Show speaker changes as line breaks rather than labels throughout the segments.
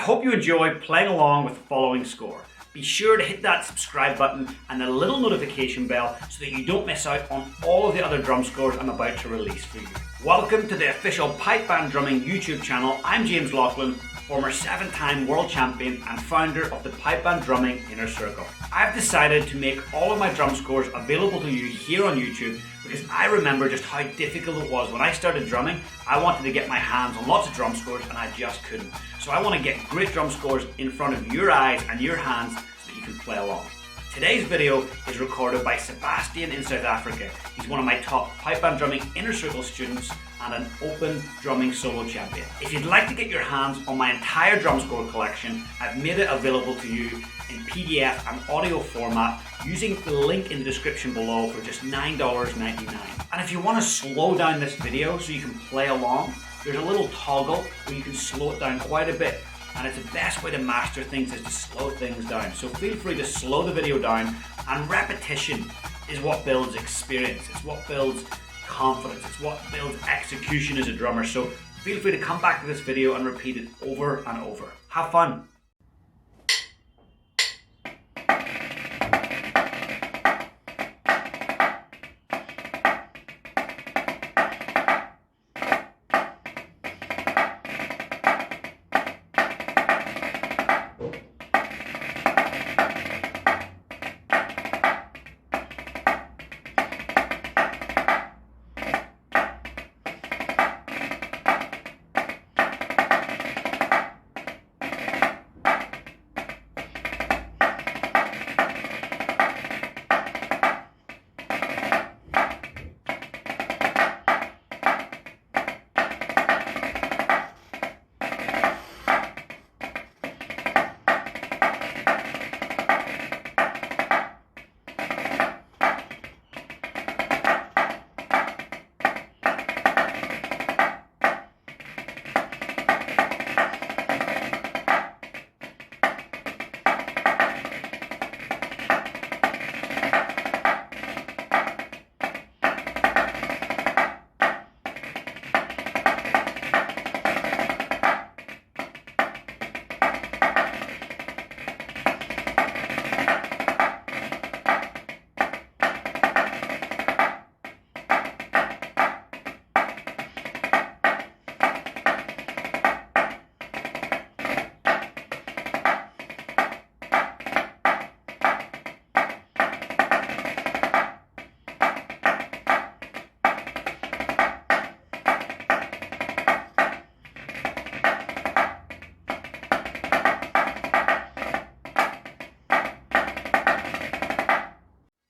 hope you enjoy playing along with the following score. Be sure to hit that subscribe button and the little notification bell so that you don't miss out on all of the other drum scores I'm about to release for you. Welcome to the official Pipe Band Drumming YouTube channel. I'm James Laughlin, former 7-time world champion and founder of the Pipe Band Drumming Inner Circle. I've decided to make all of my drum scores available to you here on YouTube because I remember just how difficult it was when I started drumming. I wanted to get my hands on lots of drum scores and I just couldn't. So I want to get great drum scores in front of your eyes and your hands so that you can play along. Today's video is recorded by Sebastian in South Africa. He's one of my top Pipe Band Drumming Inner Circle students and an open drumming solo champion. If you'd like to get your hands on my entire drum score collection, I've made it available to you in PDF and audio format using the link in the description below for just $9.99. And if you want to slow down this video so you can play along, there's a little toggle where you can slow it down quite a bit. And it's the best way to master things is to slow things down. So feel free to slow the video down, and repetition is what builds experience. It's what builds confidence. It's what builds execution as a drummer. So feel free to come back to this video and repeat it over and over. Have fun.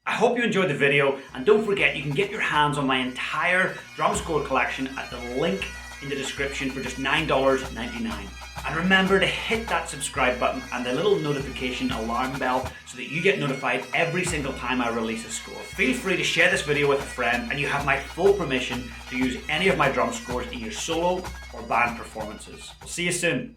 I hope you enjoyed the video, and don't forget you can get your hands on my entire drum score collection at the link in the description for just $9.99. And remember to hit that subscribe button and the little notification alarm bell so that you get notified every single time I release a score. Feel free to share this video with a friend, and you have my full permission to use any of my drum scores in your solo or band performances. See you soon.